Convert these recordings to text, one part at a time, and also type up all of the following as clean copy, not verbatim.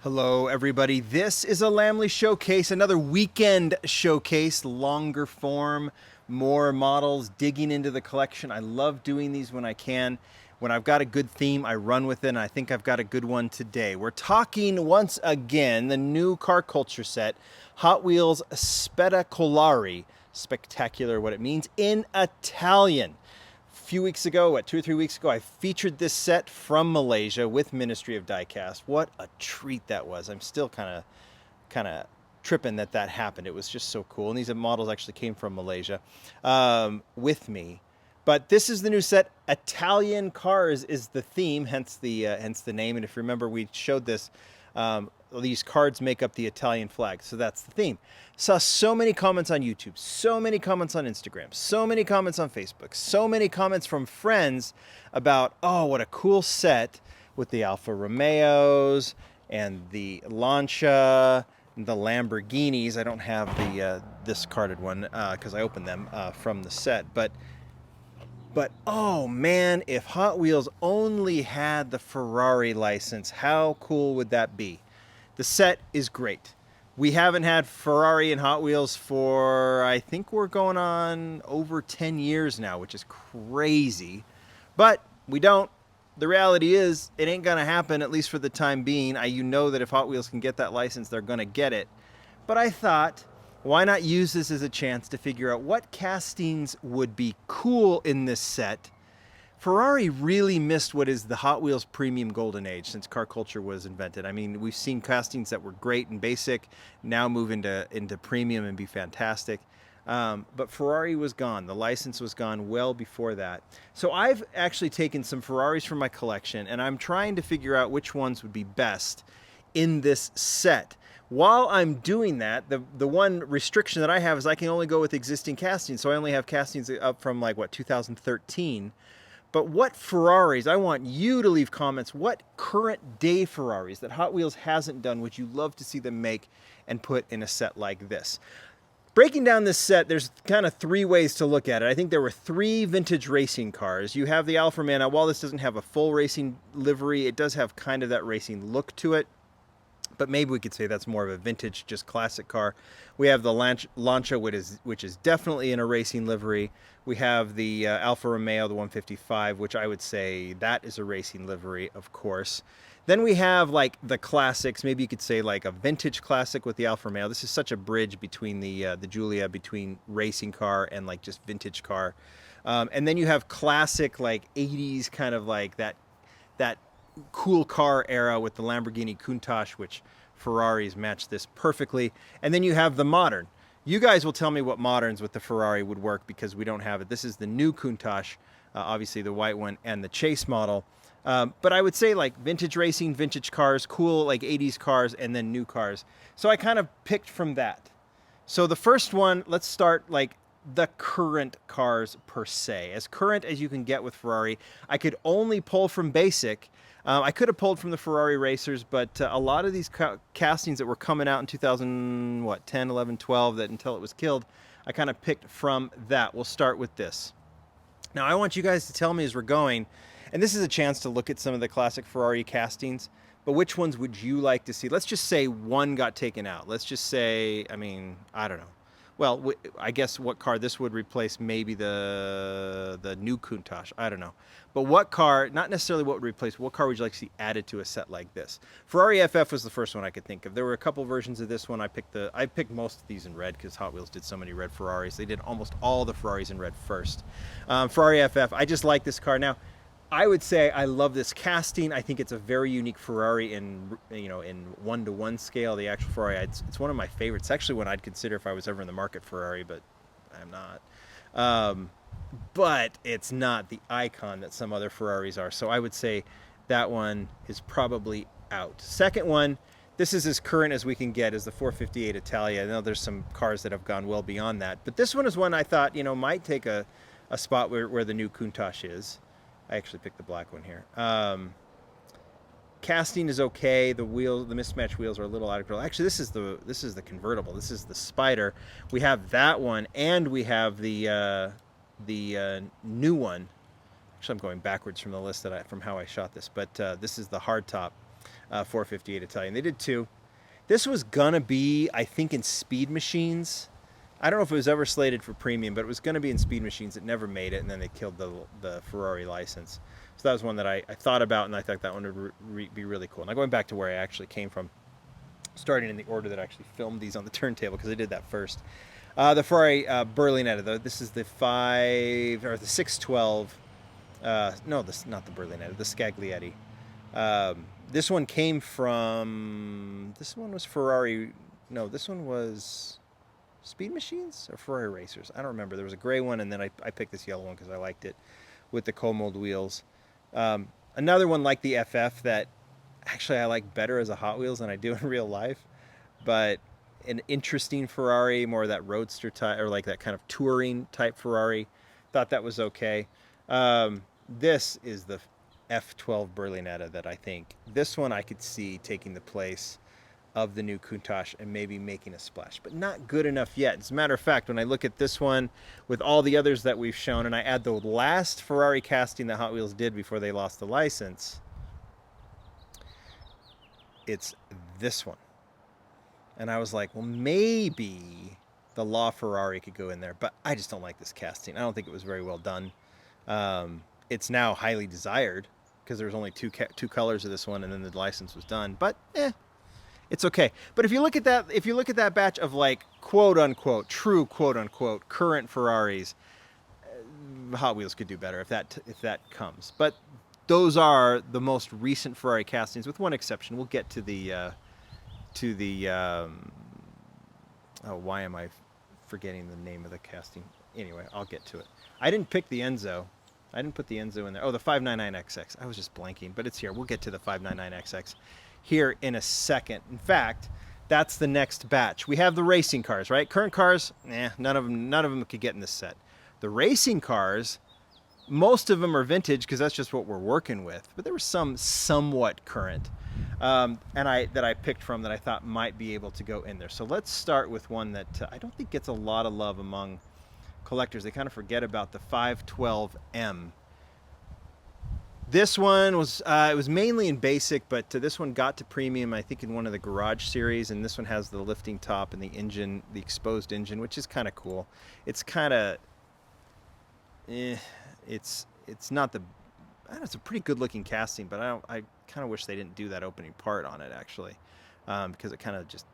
Hello, everybody. This is a Lamley Showcase, another weekend showcase, longer form, more models, digging into the collection. I love doing these when I can. When I've got a good theme, I run with it, and I think I've got a good one today. We're talking once again the new car culture set, Hot Wheels Spettacolari. Spectacular, what it means in Italian. Few weeks ago, 2 or 3 weeks ago, I featured this set from Malaysia with Ministry of Diecast. What a treat that was. I'm still kind of tripping that happened. It was just so cool. And these models actually came from Malaysia with me. But this is the new set. Italian cars is the theme, hence the name. And if you remember, we showed this. These cards make up the Italian flag, so that's the theme. Saw so many comments on YouTube, so many comments on Instagram, so many comments on Facebook, so many comments from friends about, oh, what a cool set with the Alfa Romeos and the Lancia, and the Lamborghinis. I don't have the this carded one because I opened them from the set, but oh man, if Hot Wheels only had the Ferrari license, how cool would that be? The set is great. We haven't had Ferrari and Hot Wheels for, I think we're going on over 10 years now, which is crazy. But we don't. The reality is, it ain't going to happen, at least for the time being. You know that if Hot Wheels can get that license, they're going to get it. But I thought, why not use this as a chance to figure out what castings would be cool in this set? Ferrari really missed what is the Hot Wheels premium golden age since car culture was invented. I mean, we've seen castings that were great and basic now move into premium and be fantastic. But Ferrari was gone. The license was gone well before that. So I've actually taken some Ferraris from my collection, and I'm trying to figure out which ones would be best in this set. While I'm doing that, the one restriction that I have is I can only go with existing castings. So I only have castings up from 2013. But what Ferraris, I want you to leave comments, what current day Ferraris that Hot Wheels hasn't done would you love to see them make and put in a set like this? Breaking down this set, there's kind of three ways to look at it. I think there were three vintage racing cars. You have the Alfa Romeo. Now, while this doesn't have a full racing livery, it does have kind of that racing look to it. But maybe we could say that's more of a vintage, just classic car. We have the Lancia, which is definitely in a racing livery. We have the Alfa Romeo, the 155, which I would say that is a racing livery, of course. Then we have the classics. Maybe you could say a vintage classic with the Alfa Romeo. This is such a bridge between the Giulia, between racing car and just vintage car. And then you have classic 80s kind of that cool car era with the Lamborghini Countach, which Ferraris match this perfectly. And then you have the modern. You guys will tell me what moderns with the Ferrari would work because we don't have it. This is the new Countach, obviously the white one, and the chase model. But I would say vintage racing, vintage cars, cool 80s cars, and then new cars. So I kind of picked from that. So the first one, let's start the current cars per se. As current as you can get with Ferrari. I could only pull from basic. I could have pulled from the Ferrari racers, but a lot of these castings that were coming out in 2010, 11, 12, that until it was killed, I kind of picked from that. We'll start with this. Now, I want you guys to tell me as we're going, and this is a chance to look at some of the classic Ferrari castings, but which ones would you like to see? Let's just say one got taken out. Let's just say, I don't know. Well, I guess what car this would replace, maybe the new Countach. I don't know. But what car, not necessarily what would replace, what car would you like to see added to a set like this? Ferrari FF was the first one I could think of. There were a couple versions of this one. I picked most of these in red because Hot Wheels did so many red Ferraris. They did almost all the Ferraris in red first. Ferrari FF, I just like this car. Now, I would say I love this casting. I think it's a very unique Ferrari in 1-to-1 scale. The actual Ferrari, it's one of my favorites. It's actually one I'd consider if I was ever in the market Ferrari, but I'm not. But it's not the icon that some other Ferraris are. So I would say that one is probably out. Second one, this is as current as we can get, is the 458 Italia. I know there's some cars that have gone well beyond that, but this one is one I thought might take a spot where the new Countach is. I actually picked the black one here. Casting is okay. The mismatched wheels are a little out of control. Actually, this is the convertible. This is the Spider. We have that one, and we have the new one. Actually, I'm going backwards from the list from how I shot this, but this is the hardtop. 458 Italian. They did two. This was gonna be, I think, in Speed Machines. I don't know if it was ever slated for premium, but it was gonna be in Speed Machines. It never made it, and then they killed the Ferrari license. So that was one that I thought about, and I thought that one would be really cool. Now going back to where I actually came from, starting in the order that I actually filmed these on the turntable, because I did that first. The Ferrari Berlinetta, though. This is the 612. No, this not the Berlinetta, the Scaglietti. This one came from. This one was Ferrari. No, this one was Speed Machines or Ferrari Racers. I don't remember. There was a gray one, and then I picked this yellow one because I liked it with the cold-mold wheels. Another one like the FF that actually I like better as a Hot Wheels than I do in real life, but an interesting Ferrari, more of that roadster type, or like that kind of touring type Ferrari. Thought that was okay. This is the F12 Berlinetta that I think, this one I could see taking the place of the new Countach and maybe making a splash, but not good enough yet. As a matter of fact, when I look at this one with all the others that we've shown, and I add the last Ferrari casting that Hot Wheels did before they lost the license, it's this one. And I was like, well, maybe the LaFerrari could go in there, but I just don't like this casting. I don't think it was very well done. It's now highly desired because there's only two colors of this one, and then the license was done. But it's okay. But if you look at that batch of like quote unquote true quote unquote current Ferraris, Hot Wheels could do better if that comes. But those are the most recent Ferrari castings, with one exception. We'll get to the why am I forgetting the name of the casting? Anyway, I'll get to it. I didn't pick the Enzo. I didn't put the Enzo in there. Oh, the 599XX. I was just blanking, but it's here. We'll get to the 599XX here in a second. In fact, that's the next batch. We have the racing cars, right? Current cars, none of them could get in this set. The racing cars, most of them are vintage because that's just what we're working with. But there were some somewhat current, and I picked from that I thought might be able to go in there. So let's start with one that I don't think gets a lot of love among collectors. They kind of forget about the 512M. This one was it was mainly in basic, but this one got to premium, I think, in one of the Garage series, and this one has the lifting top and the engine, the exposed engine, which is kind of cool. It's kind of it's not the, I don't know, it's a pretty good looking casting, but I kind of wish they didn't do that opening part on it actually, because it kind of just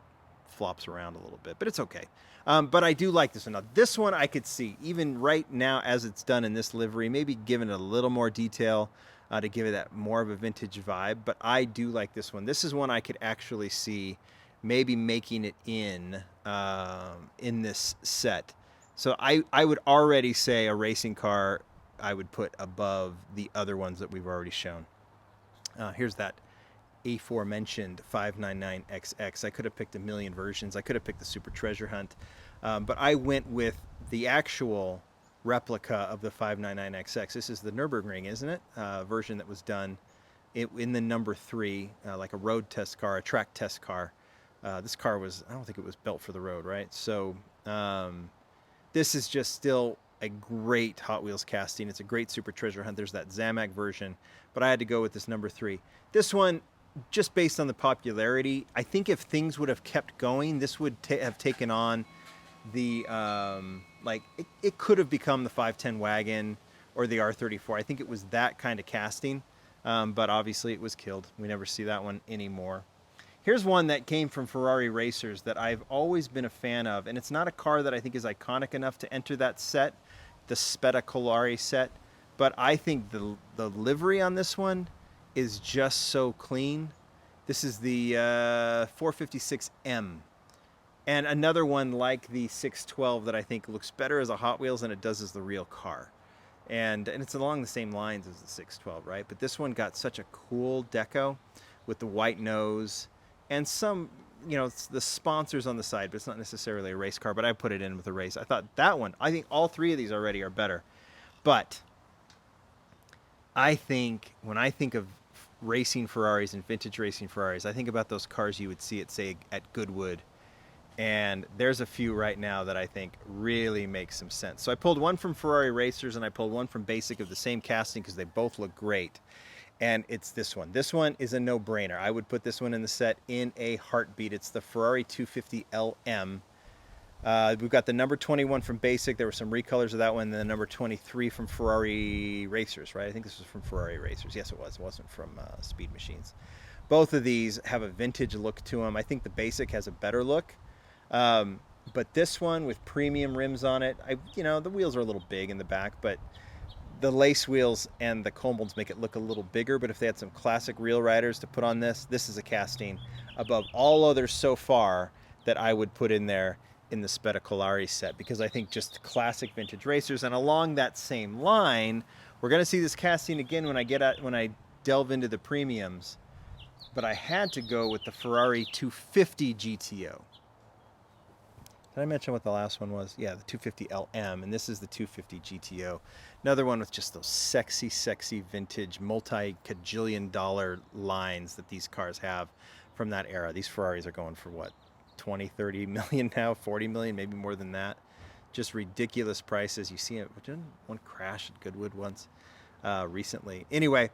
flops around a little bit, but it's okay. But I do like this one. Now, this one I could see, even right now as it's done in this livery, maybe giving it a little more detail to give it that more of a vintage vibe, but I do like this one. This is one I could actually see maybe making it in this set. So I would already say a racing car I would put above the other ones that we've already shown. Here's that aforementioned 599XX. I could have picked a million versions. I could have picked the Super Treasure Hunt, but I went with the actual replica of the 599XX. This is the Nürburgring, isn't it? Version that was done in the number 3, like a road test car, a track test car. This car was, I don't think it was built for the road, right? So this is just still a great Hot Wheels casting. It's a great Super Treasure Hunt. There's that Zamac version, but I had to go with this number 3. This one, just based on the popularity, I think if things would have kept going, this would have taken on the, it could have become the 510 wagon or the R34. I think it was that kind of casting, but obviously it was killed. We never see that one anymore. Here's one that came from Ferrari Racers that I've always been a fan of, and it's not a car that I think is iconic enough to enter that set, the Spettacolari set, but I think the livery on this one is just so clean. This is the 456M. And another one like the 612 that I think looks better as a Hot Wheels than it does as the real car. And it's along the same lines as the 612, right? But this one got such a cool deco with the white nose and some, it's the sponsors on the side, but it's not necessarily a race car, but I put it in with a race. I thought that one, I think all three of these already are better. But I think when I think of racing Ferraris and vintage racing Ferraris, I think about those cars you would see at, say, at Goodwood. And there's a few right now that I think really make some sense. So I pulled one from Ferrari Racers and I pulled one from Basic of the same casting because they both look great. and it's this one. This one is a no-brainer. I would put this one in the set in a heartbeat. It's the Ferrari 250 LM. We've got the number 21 from Basic. There were some recolors of that one. And the number 23 from Ferrari Racers, right? I think this was from Ferrari Racers. Yes, it was. It wasn't from Speed Machines. Both of these have a vintage look to them. I think the Basic has a better look. But this one with premium rims on it, the wheels are a little big in the back, but the lace wheels and the cone molds make it look a little bigger. But if they had some classic Real Riders to put on this is a casting above all others so far that I would put in there in the Spettacolari set, because I think just classic vintage racers. And along that same line, we're going to see this casting again when I delve into the premiums. But I had to go with the Ferrari 250 GTO. Did I mention what the last one was? Yeah, the 250 LM, and this is the 250 GTO. Another one with just those sexy, sexy vintage multi-cajillion dollar lines that these cars have from that era. These Ferraris are going for what, 20, 30 million now, 40 million, maybe more than that. Just ridiculous prices. You see it. Didn't one crash at Goodwood once recently? Anyway,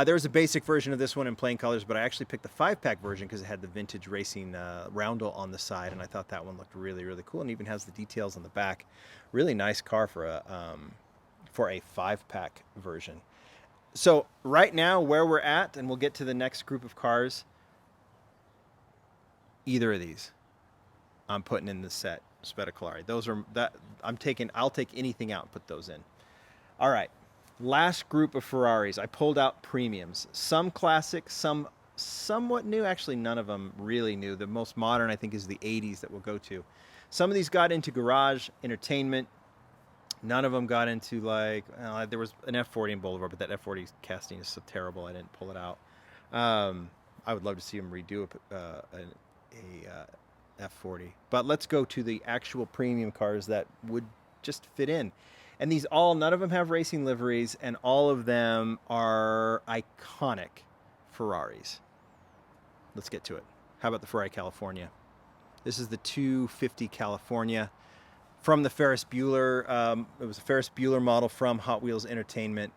there was a basic version of this one in plain colors, but I actually picked the 5-pack version because it had the vintage racing roundel on the side, and I thought that one looked really, really cool, and even has the details on the back. Really nice car for a 5-pack version. So right now, where we're at, and we'll get to the next group of cars, either of these I'm putting in the set, Spettacolari. I'll take anything out and put those in. All right. Last group of Ferraris. I pulled out premiums. Some classic, some somewhat new. Actually, none of them really new. The most modern, I think, is the 80s that we'll go to. Some of these got into garage, entertainment. None of them got into there was an F40 in Boulevard, but that F40 casting is so terrible I didn't pull it out. I would love to see them redo a F40. But let's go to the actual premium cars that would just fit in. And none of them have racing liveries, and all of them are iconic Ferraris. Let's get to it. How about the Ferrari California? This is the 250 California from the Ferris Bueller. It was a Ferris Bueller model from Hot Wheels Entertainment.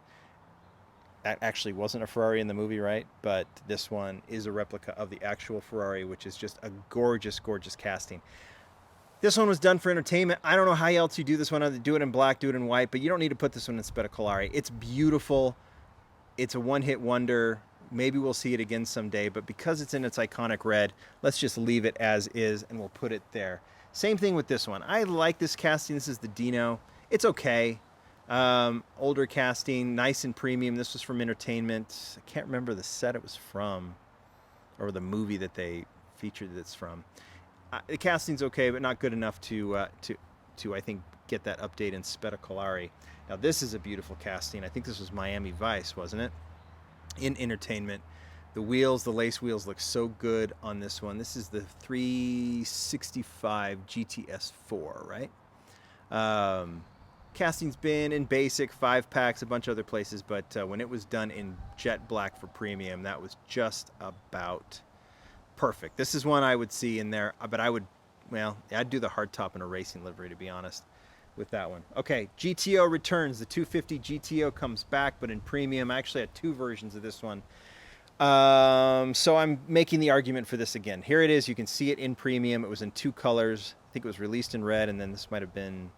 That actually wasn't a Ferrari in the movie, right? But this one is a replica of the actual Ferrari, which is just a gorgeous, gorgeous casting. This one was done for entertainment. I don't know how else you do this one. Do it in black, do it in white, but you don't need to put this one in Spettacolari. It's beautiful. It's a one-hit wonder. Maybe we'll see it again someday, but because it's in its iconic red, let's just leave it as is, and we'll put it there. Same thing with this one. I like this casting. This is the Dino. It's okay. Older casting, nice and premium. This was from entertainment. I can't remember the set it was from, or the movie that they featured it's from. The casting's okay, but not good enough to I think get that update in Spettacolari. Now this is a beautiful casting. I think this was Miami Vice, wasn't it? In entertainment, the wheels, the lace wheels look so good on this one. This is the 365 GTS4, right? Casting's been in basic, 5-packs, a bunch of other places, but when it was done in jet black for premium, that was just about perfect. This is one I would see in there, but I'd do the hardtop in a racing livery, to be honest, with that one. Okay, GTO returns. The 250 GTO comes back, but in premium. I actually had two versions of this one. So I'm making the argument for this again. Here it is. You can see it in premium. It was in two colors. I think it was released in red, and then this might have been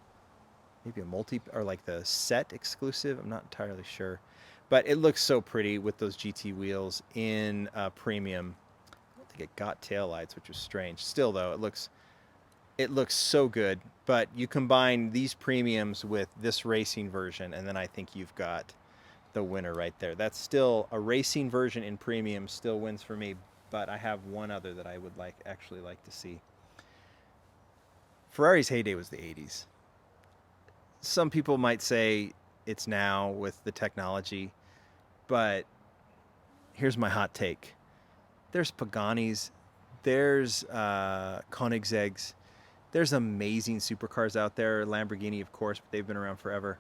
maybe a or like the set exclusive. I'm not entirely sure. But it looks so pretty with those GT wheels in premium. I think it got taillights, which was strange. Still, though, it looks so good. But you combine these premiums with this racing version, and then I think you've got the winner right there. That's still a racing version in premium, still wins for me. But I have one other that I would actually like to see. Ferrari's heyday was the 80s. Some people might say it's now with the technology, but here's my hot take. There's Paganis, there's Koenigsegg's, there's amazing supercars out there. Lamborghini, of course, but they've been around forever.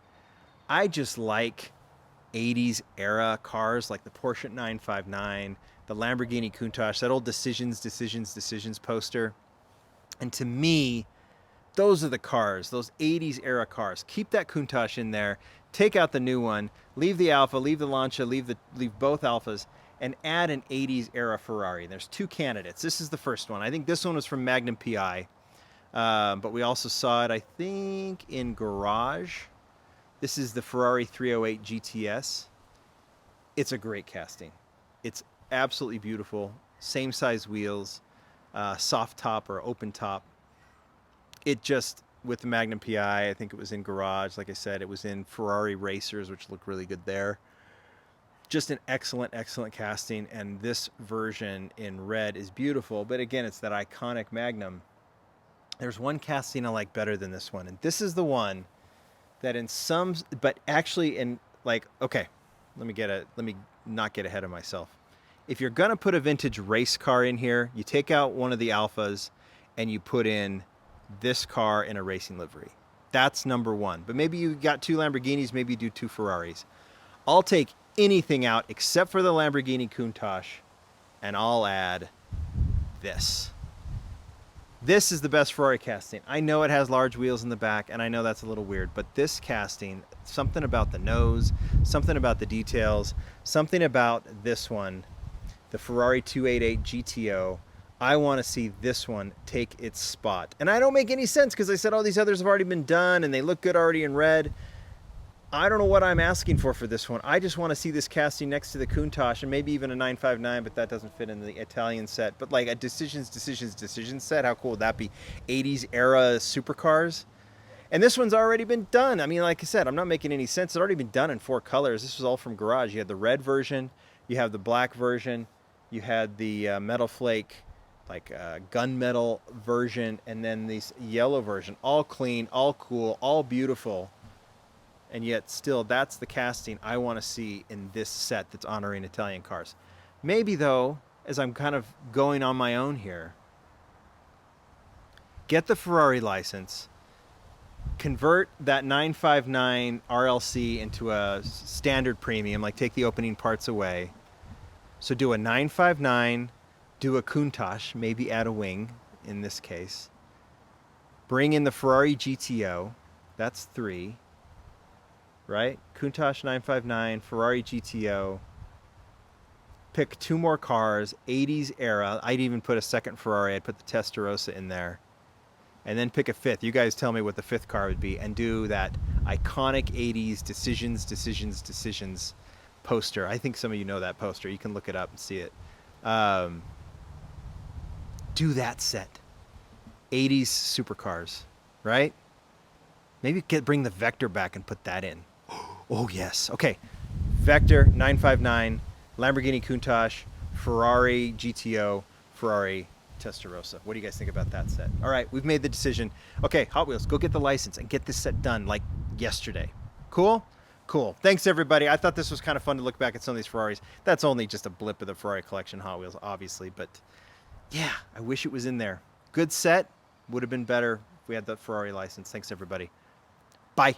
I just like 80s era cars like the Porsche 959, the Lamborghini Countach, that old Decisions poster. And to me, Those are the cars, those 80s era cars. Keep that Countach in there. Take out the new one. Leave the Alfa, leave the Lancia, leave both Alfas, and add an 80s era Ferrari. There's two candidates. This is the first one. I think this one was from Magnum PI, but we also saw it, I think, in Garage. This is the Ferrari 308 GTS. It's a great casting. It's absolutely beautiful. Same size wheels, soft top or open top. It just, with the Magnum PI, I think it was in Garage. Like I said, it was in Ferrari Racers, which looked really good there. Just an excellent, excellent casting. And this version in red is beautiful. But again, it's that iconic Magnum. There's one casting I like better than this one. And this is the one that in some, but actually in like, okay, let me not get ahead of myself. If you're going to put a vintage race car in here, you take out one of the Alfas and you put in this car in a racing livery. That's number one. But maybe you got two Lamborghinis, maybe you do two Ferraris. I'll take anything out except for the Lamborghini Countach, and I'll add this. This is the best Ferrari casting. I know it has large wheels in the back, and I know that's a little weird, but this casting, something about the nose, something about the details, something about this one, the Ferrari 288 GTO, I want to see this one take its spot. And I don't make any sense because I said all these others have already been done and they look good already in red. I don't know what I'm asking for this one. I just want to see this casting next to the Countach and maybe even a 959, but that doesn't fit in the Italian set. But like a decisions set, how cool would that be? 80s era supercars. And this one's already been done. I mean, like I said, I'm not making any sense. It's already been done in 4 colors. This was all from Garage. You had the red version, you have the black version, you had the metal flake, like gunmetal version, and then this yellow version. All clean, all cool, all beautiful. And yet still, that's the casting I want to see in this set that's honoring Italian cars. Maybe, though, as I'm kind of going on my own here, get the Ferrari license, convert that 959 RLC into a standard premium, like take the opening parts away. So do a 959, do a Countach, maybe add a wing in this case. Bring in the Ferrari GTO, that's 3. Right? Countach 959, Ferrari GTO. Pick 2 more cars, 80s era. I'd even put a second Ferrari. I'd put the Testarossa in there. And then pick a 5th. You guys tell me what the 5th car would be. And do that iconic 80s decisions poster. I think some of you know that poster. You can look it up and see it. Do that set. 80s supercars. Right? Maybe bring the Vector back and put that in. Oh, yes. Okay. Vector, 959, Lamborghini Countach, Ferrari GTO, Ferrari Testarossa. What do you guys think about that set? All right, we've made the decision. Okay, Hot Wheels, go get the license and get this set done like yesterday. Cool? Cool. Thanks, everybody. I thought this was kind of fun to look back at some of these Ferraris. That's only just a blip of the Ferrari collection, Hot Wheels, obviously. But, yeah, I wish it was in there. Good set. Would have been better if we had the Ferrari license. Thanks, everybody. Bye.